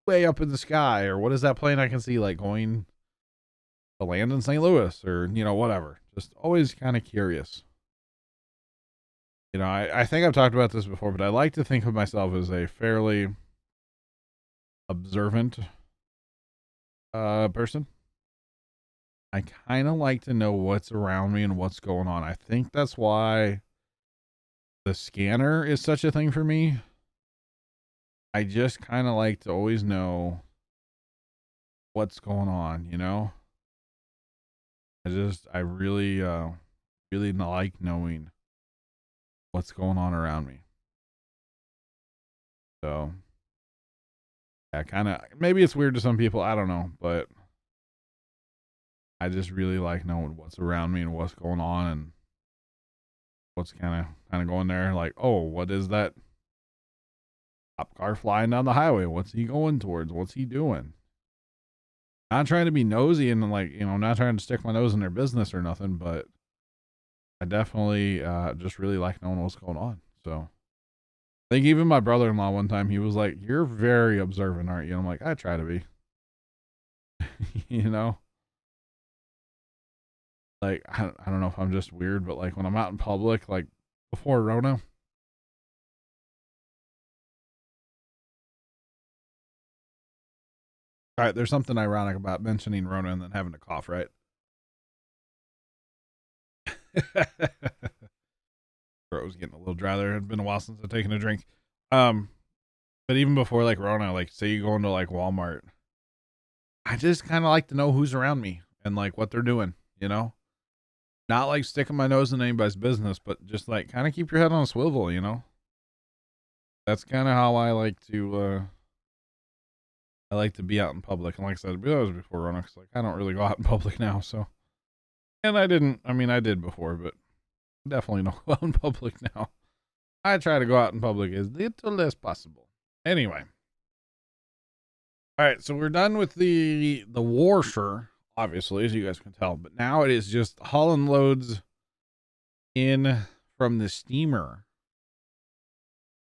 way up in the sky? Or what is that plane I can see like going to land in St. Louis? Or, you know, whatever. Just always kind of curious. You know, I think I've talked about this before, but I like to think of myself as a fairly observant person. I kind of like to know what's around me and what's going on. I think that's why the scanner is such a thing for me. I just kind of like to always know what's going on, you know? I really like knowing what's going on around me. So, yeah, kind of, maybe it's weird to some people, I don't know, but I just really like knowing what's around me and what's going on and what's kind of going there. Like, oh, what is that cop car flying down the highway? What's he going towards? What's he doing? Not trying to be nosy and like, you know, not trying to stick my nose in their business or nothing, but I definitely just really like knowing what's going on. So I think even my brother-in-law one time, he was like, "You're very observant, aren't you?" I'm like, I try to be. You know? Like, I don't know if I'm just weird, but like when I'm out in public, like before Rona, all right, there's something ironic about mentioning Rona and then having to cough, right? Throat was getting a little dry there. It's been a while since I've taken a drink. But even before like Rona, like say you go into like Walmart, I just kind of like to know who's around me and like what they're doing, you know? Not like sticking my nose in anybody's business, but just like kind of keep your head on a swivel, you know? That's kind of how I like to be out in public. And like I said, that was before Rona, 'cause like I don't really go out in public now, so. And I did before, but definitely don't go out in public now. I try to go out in public as little as possible. Anyway. All right, so we're done with the washer, obviously, as you guys can tell. But now it is just hauling loads in from the steamer.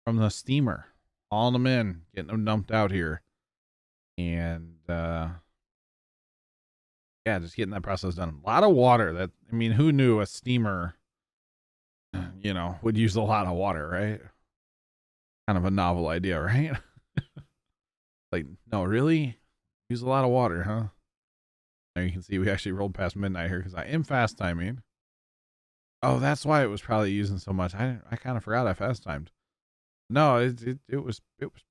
Hauling them in, getting them dumped out here. And, yeah, just getting that process done. A lot of water. Who knew a steamer, you know, would use a lot of water, right? Kind of a novel idea, right? Like, no, really? Use a lot of water, huh? There you can see we actually rolled past midnight here because I am fast timing. Oh, that's why it was probably using so much. I kind of forgot I fast timed. No, it was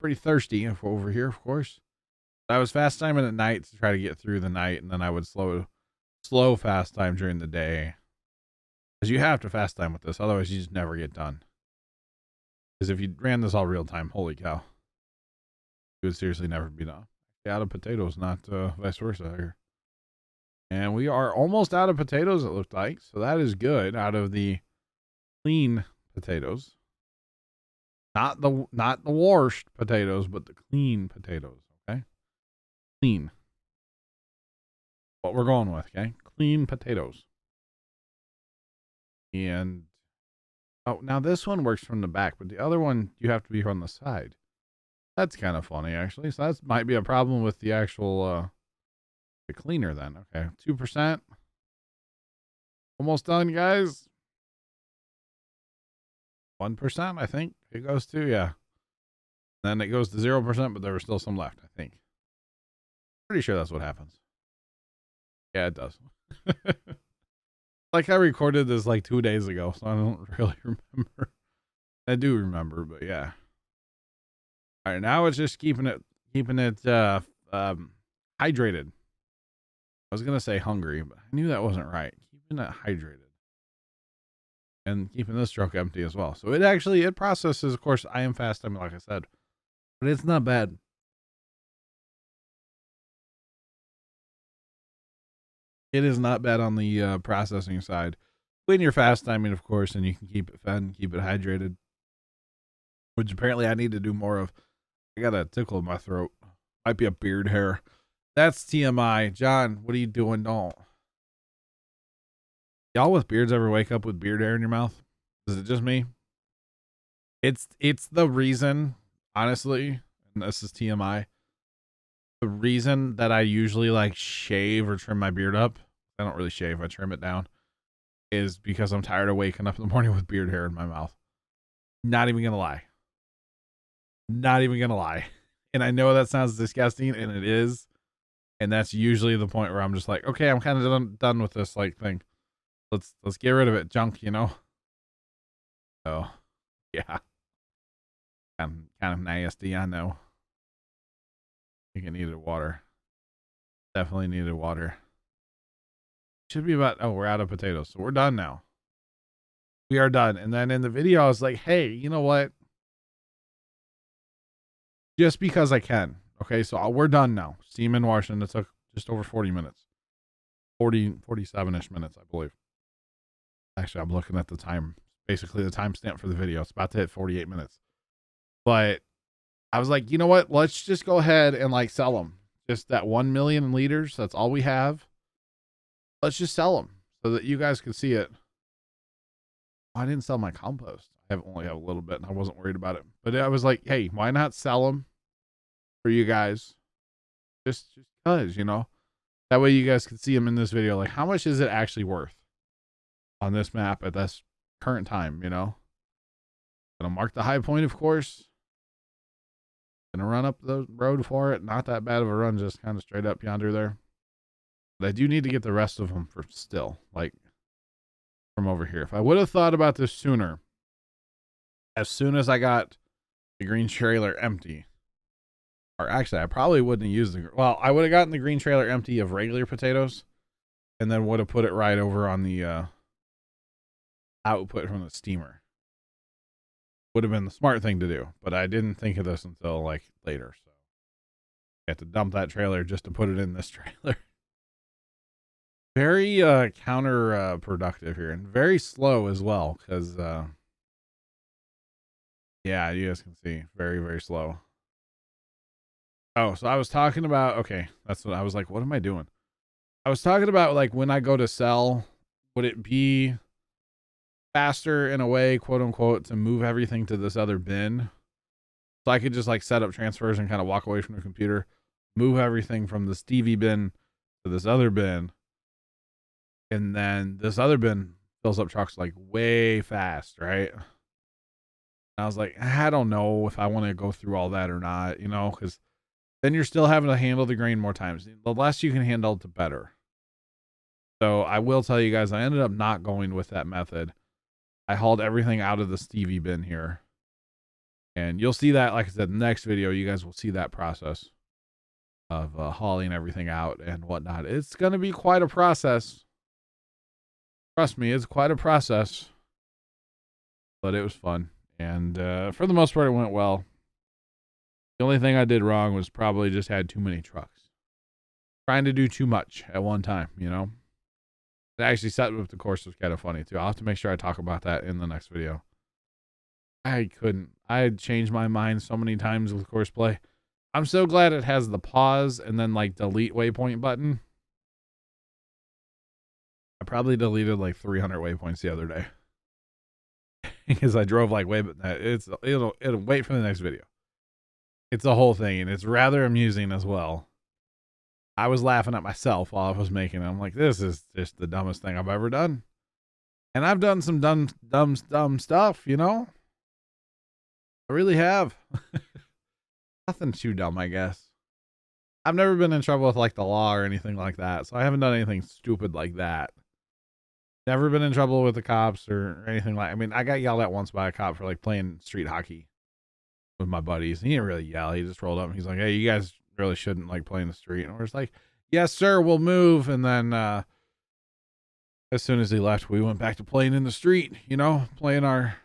pretty thirsty over here, of course. I was fast timing at night to try to get through the night, and then I would slow fast time during the day. Because you have to fast time with this, otherwise you just never get done. Because if you ran this all real time, holy cow, you would seriously never be done. Out of potatoes, not vice versa here. And we are almost out of potatoes, it looked like. So that is good. Out of the clean potatoes. Not the washed potatoes, but the clean potatoes. Okay. Clean. What we're going with, okay? Clean potatoes. And oh, now this one works from the back, but the other one you have to be from the side. That's kind of funny, actually. So that might be a problem with the actual the cleaner then. Okay, 2%. Almost done, guys. 1%, I think it goes to, yeah. Then it goes to 0%, but there was still some left, I think. Pretty sure that's what happens. Yeah, it does. Like I recorded this like 2 days ago, so I don't really remember. I do remember, but yeah. All right, now it's just keeping it hydrated. I was gonna say hungry, but I knew that wasn't right. Keeping it hydrated. And keeping this truck empty as well. So it processes, of course, I am fast timing, like I said. But it's not bad. It is not bad on the processing side. When you're fast timing, of course, and you can keep it fed and keep it hydrated. Which apparently I need to do more of. I got a tickle in my throat. Might be a beard hair. That's TMI. John, what are you doing? Don't. Y'all with beards ever wake up with beard hair in your mouth? Is it just me? It's the reason, honestly, and this is TMI. The reason that I usually like shave or trim my beard up, I don't really shave, I trim it down, is because I'm tired of waking up in the morning with beard hair in my mouth. Not even gonna lie. Not even gonna lie. And I know that sounds disgusting, and it is. And that's usually the point where I'm just like, okay, I'm kind of done with this like thing. Let's get rid of it, junk, you know? Oh, yeah. Kind of nasty, I know. I think it needed water. Definitely needed water. Should be about, oh, we're out of potatoes. So we're done now. We are done. And then in the video, I was like, hey, you know what? Just because I can. Okay, so we're done now. Steam and washing. It took just over 40 minutes. 47-ish minutes, I believe. Actually, I'm looking at the time. Basically, the timestamp for the video. It's about to hit 48 minutes. But I was like, you know what? Let's just go ahead and like sell them. Just that 1 million liters. That's all we have. Let's just sell them so that you guys can see it. I didn't sell my compost. I only have a little bit, and I wasn't worried about it. But I was like, hey, why not sell them for you guys? Just because, you know, that way you guys can see them in this video. Like, how much is it actually worth on this map at this current time? You know, gonna mark the high point, of course. Gonna run up the road for it. Not that bad of a run, just kind of straight up yonder there. But I do need to get the rest of them for still, like from over here. If I would have thought about this sooner, as soon as I got the green trailer empty, or actually I probably wouldn't have used well, I would have gotten the green trailer empty of regular potatoes and then would have put it right over on the output from the steamer. Would have been the smart thing to do, but I didn't think of this until like later. So I had to dump that trailer just to put it in this trailer. Very counterproductive here, and very slow as well, because yeah, you guys can see, very, very slow. Oh, so I was talking about, okay, that's what I was like, what am I doing? I was talking about like when I go to sell, would it be faster in a way, quote unquote, to move everything to this other bin? So I could just like set up transfers and kind of walk away from the computer, move everything from the Stevie bin to this other bin. And then this other bin fills up trucks like way fast, right? And I was like, I don't know if I want to go through all that or not, you know, because then you're still having to handle the grain more times. The less you can handle, the better. So I will tell you guys, I ended up not going with that method. I hauled everything out of the Stevie bin here. And you'll see that, like I said, in the next video, you guys will see that process of hauling everything out and whatnot. It's going to be quite a process. Trust me, it's quite a process. But it was fun. And for the most part, it went well. The only thing I did wrong was probably just had too many trucks. Trying to do too much at one time, you know? Actually, setting up the course was kind of funny, too. I'll have to make sure I talk about that in the next video. I had changed my mind so many times with course play. I'm so glad it has the pause and then, like, delete waypoint button. I probably deleted, like, 300 waypoints the other day. Because I drove, like, way, but it'll wait for the next video. It's a whole thing, and it's rather amusing as well. I was laughing at myself while I was making it. I'm like, this is just the dumbest thing I've ever done. And I've done some dumb stuff, you know? I really have. Nothing too dumb, I guess. I've never been in trouble with, like, the law or anything like that, so I haven't done anything stupid like that. Never been in trouble with the cops or anything like. I mean, I got yelled at once by a cop for, like, playing street hockey with my buddies. He didn't really yell. He just rolled up and he's like, hey, you guys really shouldn't, like, play in the street. And we're just like, yes, sir, we'll move. And then as soon as he left, we went back to playing in the street, you know, playing our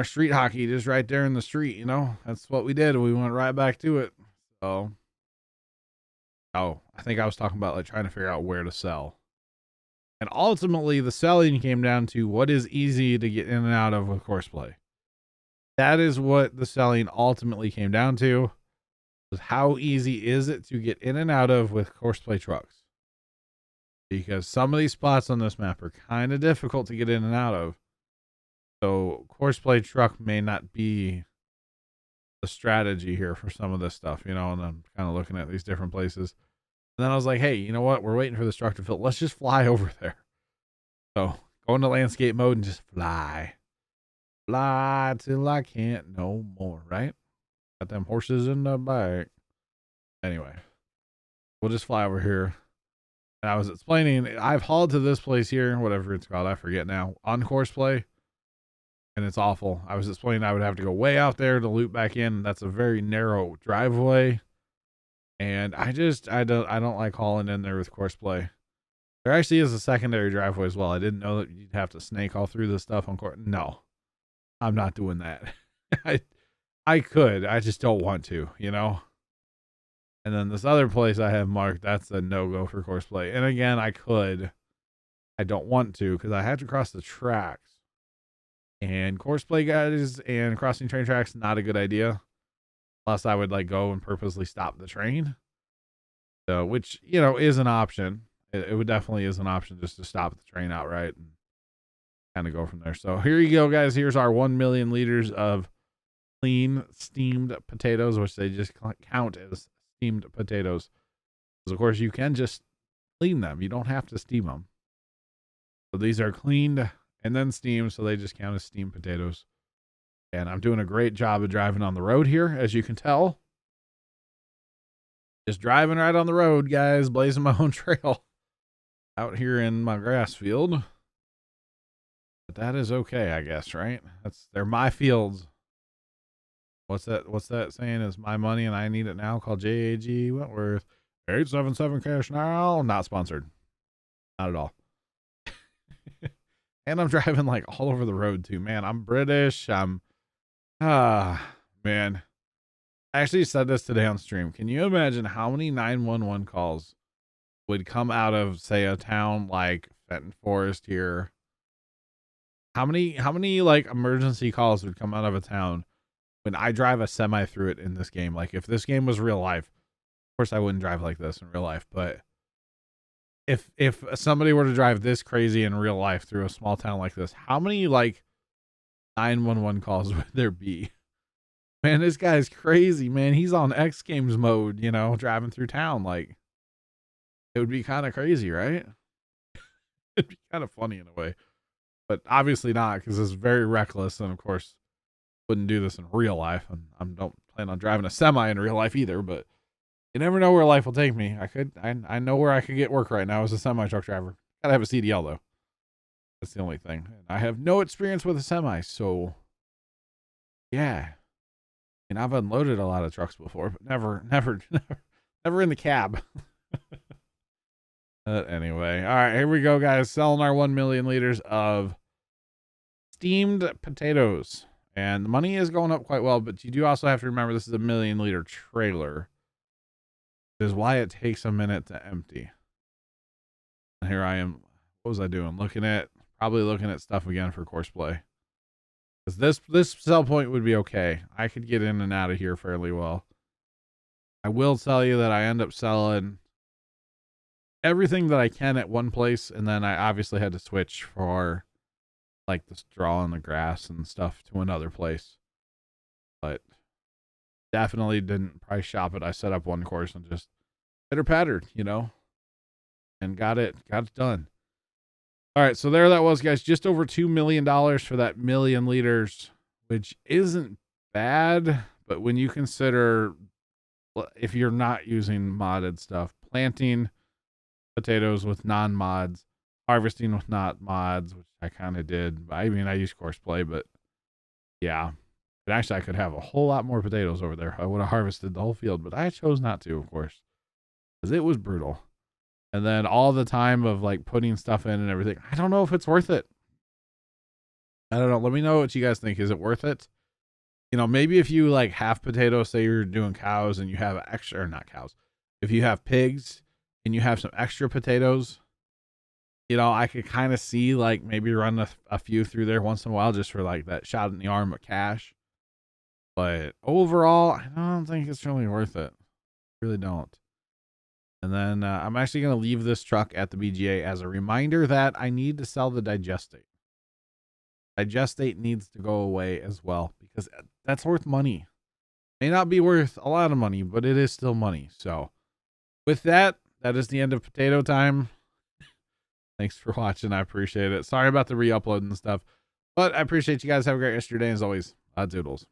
street hockey just right there in the street, you know. That's what we did. We went right back to it. So, I think I was talking about, like, trying to figure out where to sell. And ultimately, the selling came down to what is easy to get in and out of with course play. That is what the selling ultimately came down to. Was how easy is it to get in and out of with course play trucks? Because some of these spots on this map are kind of difficult to get in and out of. So course play truck may not be the strategy here for some of this stuff, you know, and I'm kind of looking at these different places. And then I was like, hey, you know what? We're waiting for this truck to fill. Let's just fly over there. So go into landscape mode and just fly. Fly till I can't no more, right? Got them horses in the back. Anyway, we'll just fly over here. And I was explaining, I've hauled to this place here, whatever it's called, I forget now, on course play. And it's awful. I was explaining I would have to go way out there to loop back in. That's a very narrow driveway. And I don't like hauling in there with course play. There actually is a secondary driveway as well. I didn't know that you'd have to snake all through this stuff on course. No, I'm not doing that. I could, I just don't want to, you know? And then this other place I have marked, that's a no-go for course play. And again, I don't want to because I have to cross the tracks. And course play guys and crossing train tracks, not a good idea. Plus I would, like, go and purposely stop the train. So, which, you know, is an option. It would definitely is an option just to stop the train outright and kind of go from there. So here you go, guys. Here's our 1 million liters of clean steamed potatoes, which they just count as steamed potatoes. Because, of course, you can just clean them. You don't have to steam them. So these are cleaned and then steamed, so they just count as steamed potatoes. And I'm doing a great job of driving on the road here, as you can tell. Just driving right on the road, guys, blazing my own trail out here in my grass field. But that is okay, I guess, right? They're my fields. What's that saying? Is my money and I need it now. Call JAG Wentworth. 877 cash now. Not sponsored. Not at all. And I'm driving, like, all over the road too, man. I'm British. Man. I actually said this today on stream. Can you imagine how many 911 calls would come out of, say, a town like Fenton Forest here? How many like emergency calls would come out of a town when I drive a semi through it in this game? Like, if this game was real life, of course I wouldn't drive like this in real life, but if somebody were to drive this crazy in real life through a small town like this, how many, like, 911 calls would there be? Man, this guy's crazy, man. He's on X Games mode, you know, driving through town. Like, it would be kind of crazy, right? It'd be kind of funny in a way, but obviously not, because it's very reckless. And of course, wouldn't do this in real life. And I don't plan on driving a semi in real life either, but you never know where life will take me. I know where I could get work right now as a semi truck driver. Gotta have a CDL though. That's the only thing. And I have no experience with a semi, so yeah. And I've unloaded a lot of trucks before, but never in the cab. Anyway, all right, here we go, guys. Selling our 1 million liters of steamed potatoes. And the money is going up quite well, but you do also have to remember this is a 1 million liter trailer. This is why it takes a minute to empty. And here I am. What was I doing? Probably looking at stuff again for course play. Because this sell point would be okay. I could get in and out of here fairly well. I will tell you that I end up selling everything that I can at one place, and then I obviously had to switch for like the straw in the grass and stuff to another place. But definitely didn't price shop it. I set up one course and just pitter pattered, and got it done. All right, so there that was, guys. Just over $2 million for that 1 million liters, which isn't bad, but when you consider if you're not using modded stuff, planting potatoes with non-mods, harvesting with not mods, which I kind of did. I mean, I use course play, but yeah. And actually, I could have a whole lot more potatoes over there. I would have harvested the whole field, but I chose not to, of course, because it was brutal. And then all the time of like putting stuff in and everything. I don't know if it's worth it. I don't know. Let me know what you guys think. Is it worth it? Maybe if you like half potatoes, say you're doing cows and you have extra, or not cows, if you have pigs and you have some extra potatoes, I could kind of see like maybe run a few through there once in a while just for like that shot in the arm of cash. But overall, I don't think it's really worth it. Really don't. And then I'm actually going to leave this truck at the BGA as a reminder that I need to sell the digestate. Digestate needs to go away as well because that's worth money. May not be worth a lot of money, but it is still money. So with that is the end of potato time. Thanks for watching. I appreciate it. Sorry about the re-upload and stuff, but I appreciate you guys. Have a great rest of your day. As always, doodles.